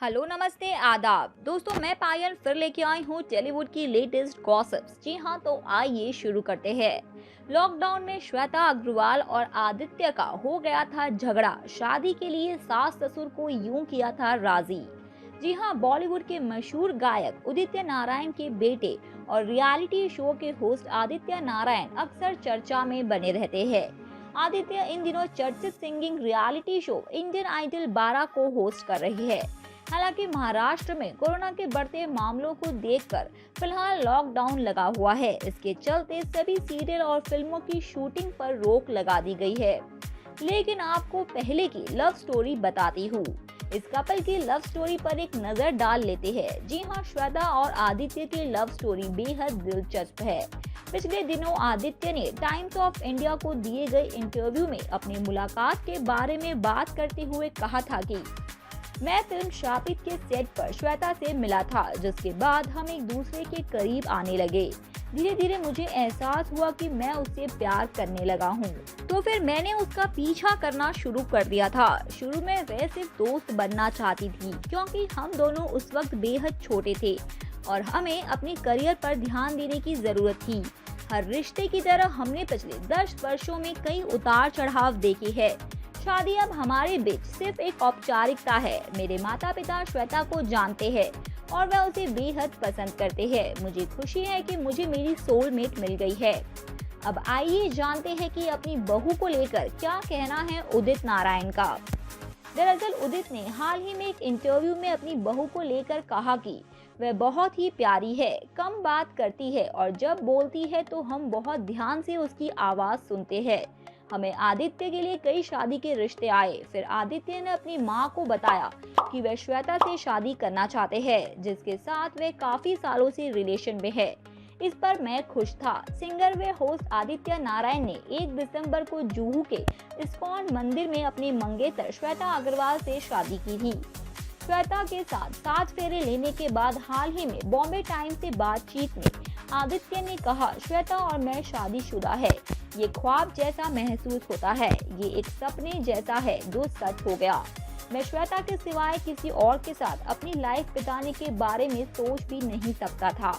Hello नमस्ते आदाब दोस्तों, मैं पायल फिर लेके आई हूँ टॉलीवुड की लेटेस्ट गॉसिप्स। जी हाँ, तो आइए शुरू करते हैं। लॉकडाउन में श्वेता अग्रवाल और आदित्य का हो गया था झगड़ा। शादी के लिए सास ससुर को यूं किया था राजी। जी हाँ, बॉलीवुड के मशहूर गायक उदित नारायण के बेटे और रियलिटी शो के होस्ट आदित्य नारायण अक्सर चर्चा में बने रहते हैं। आदित्य इन दिनों चर्चित singing reality show Indian Idol 12 को होस्ट कर रही है। हालांकि महाराष्ट्र में कोरोना के बढ़ते मामलों को देखकर फिलहाल लॉकडाउन लगा हुआ है। इसके चलते सभी सीरियल और फिल्मों की शूटिंग पर रोक लगा दी गई है। लेकिन आपको पहले की लव स्टोरी बताती हूँ। इस कपल की लव स्टोरी पर एक नजर डाल लेते हैं। जी हाँ, श्वेता और आदित्य की लव स्टोरी बेहद दिलचस्प है। पिछले दिनों आदित्य ने टाइम्स ऑफ इंडिया को दिए गए इंटरव्यू में अपनी मुलाकात के बारे में बात करते हुए कहा था कि मैं फिल्म शापित के सेट पर श्वेता से मिला था, जिसके बाद हम एक दूसरे के करीब आने लगे। धीरे धीरे मुझे एहसास हुआ कि मैं उससे प्यार करने लगा हूँ, तो फिर मैंने उसका पीछा करना शुरू कर दिया था। शुरू में वह सिर्फ दोस्त बनना चाहती थी, क्योंकि हम दोनों उस वक्त बेहद छोटे थे और हमें अपने करियर पर ध्यान देने की जरूरत थी। हर रिश्ते की तरह हमने पिछले 10 वर्षों में कई उतार चढ़ाव देखे हैं। शादी अब हमारे बीच सिर्फ एक औपचारिकता है। मेरे माता पिता श्वेता को जानते हैं और वह उसे बेहद पसंद करते हैं। मुझे खुशी है कि मुझे मेरी सोलमेट मिल गई है। अब आइए जानते हैं कि अपनी बहू को लेकर क्या कहना है उदित नारायण का। दरअसल उदित ने हाल ही में एक इंटरव्यू में अपनी बहू को लेकर कहा कि वह बहुत ही प्यारी है, कम बात करती है और जब बोलती है तो हम बहुत ध्यान से उसकी आवाज सुनते हैं। हमें आदित्य के लिए कई शादी के रिश्ते आए। फिर आदित्य ने अपनी मां को बताया कि वह श्वेता से शादी करना चाहते हैं, जिसके साथ वह काफी सालों से रिलेशन में है। इस पर मैं खुश था। सिंगर व होस्ट आदित्य नारायण ने 1 दिसंबर को जुहू के इस्कॉन मंदिर में अपनी मंगेतर श्वेता अग्रवाल से शादी की थी। श्वेता के साथ 7 फेरे लेने के बाद हाल ही में बॉम्बे टाइम्स से बातचीत में आदित्य ने कहा, श्वेता और मैं शादीशुदा है। ये ख्वाब जैसा महसूस होता है, ये एक सपने जैसा है जो सच हो गया। मैं श्वेता के सिवाय किसी और के साथ अपनी लाइफ बिताने के बारे में सोच भी नहीं सकता था।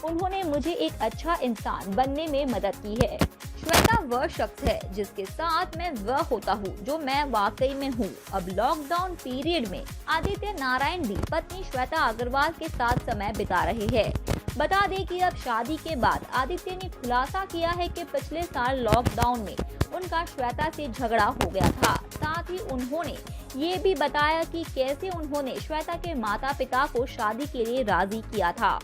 उन्होंने मुझे एक अच्छा इंसान बनने में मदद की है। श्वेता वह शख्स है जिसके साथ मैं वह होता हूँ जो मैं वाकई में हूँ। अब लॉकडाउन पीरियड में आदित्य नारायण भी पत्नी श्वेता अग्रवाल के साथ समय बिता रहे हैं। बता दें कि अब शादी के बाद आदित्य ने खुलासा किया है कि पिछले साल लॉकडाउन में उनका श्वेता से झगड़ा हो गया था। साथ ही उन्होंने ये भी बताया कि कैसे उन्होंने श्वेता के माता पिता को शादी के लिए राजी किया था।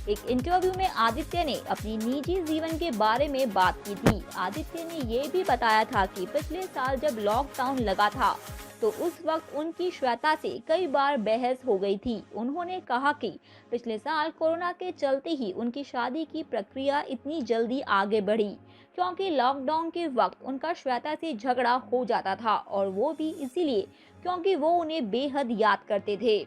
एक इंटरव्यू में आदित्य ने अपनी निजी जीवन के बारे में बात की थी। आदित्य ने ये भी बताया था कि पिछले साल जब लॉकडाउन लगा था तो उस वक्त उनकी श्वेता से कई बार बहस हो गई थी। उन्होंने कहा कि पिछले साल कोरोना के चलते ही उनकी शादी की प्रक्रिया इतनी जल्दी आगे बढ़ी, क्योंकि लॉकडाउन के वक्त उनका श्वेता से झगड़ा हो जाता था और वो भी इसीलिए क्योंकि वो उन्हें बेहद याद करते थे।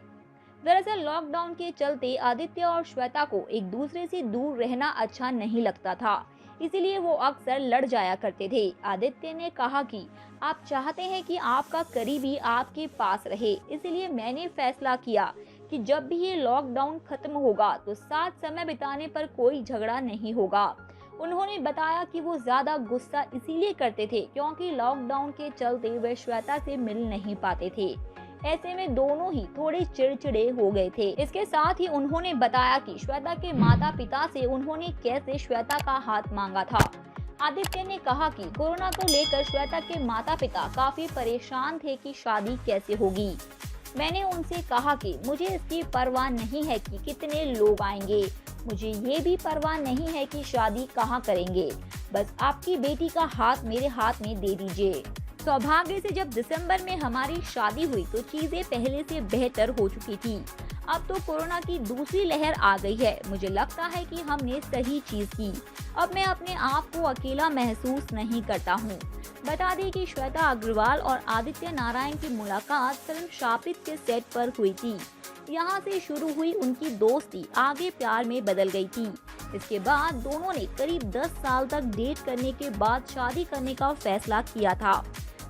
दरअसल लॉकडाउन के चलते आदित्य और श्वेता को एक दूसरे से दूर रहना अच्छा नहीं लगता था, इसीलिए वो अक्सर लड़ जाया करते थे। आदित्य ने कहा कि आप चाहते हैं कि आपका करीबी आपके पास रहे, इसलिए मैंने फैसला किया कि जब भी ये लॉकडाउन खत्म होगा तो साथ समय बिताने पर कोई झगड़ा नहीं होगा। उन्होंने बताया कि वो ज्यादा गुस्सा इसीलिए करते थे क्योंकि लॉकडाउन के चलते वे श्वेता से मिल नहीं पाते थे। ऐसे में दोनों ही थोड़े चिड़चिड़े हो गए थे। इसके साथ ही उन्होंने बताया कि श्वेता के माता पिता से उन्होंने कैसे श्वेता का हाथ मांगा था। आदित्य ने कहा कि कोरोना को लेकर श्वेता के माता पिता काफी परेशान थे कि शादी कैसे होगी। मैंने उनसे कहा कि मुझे इसकी परवाह नहीं है कि कितने लोग आएंगे, मुझे ये भी परवाह नहीं है कि शादी कहाँ करेंगे, बस आपकी बेटी का हाथ मेरे हाथ में दे दीजिए। सौभाग्य से जब दिसंबर में हमारी शादी हुई तो चीजें पहले से बेहतर हो चुकी थी। अब तो कोरोना की दूसरी लहर आ गई है। मुझे लगता है कि हमने सही चीज की। अब मैं अपने आप को अकेला महसूस नहीं करता हूँ। बता दें कि श्वेता अग्रवाल और आदित्य नारायण की मुलाकात फिल्म शापित के सेट पर हुई थी। यहाँ से शुरू हुई उनकी दोस्ती आगे प्यार में बदल गई थी। इसके बाद दोनों ने करीब 10 साल तक डेट करने के बाद शादी करने का फैसला किया था।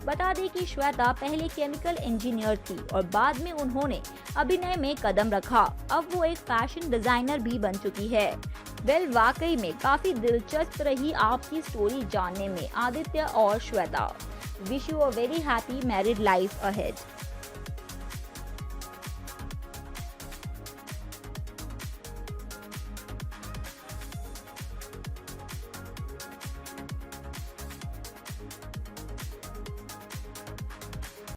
बता दें कि श्वेता पहले केमिकल इंजीनियर थी और बाद में उन्होंने अभिनय में कदम रखा। अब वो एक फैशन डिजाइनर भी बन चुकी है। वाकई में काफी दिलचस्प रही आपकी स्टोरी जानने में, आदित्य और Shweta. Wish you a very happy married life ahead.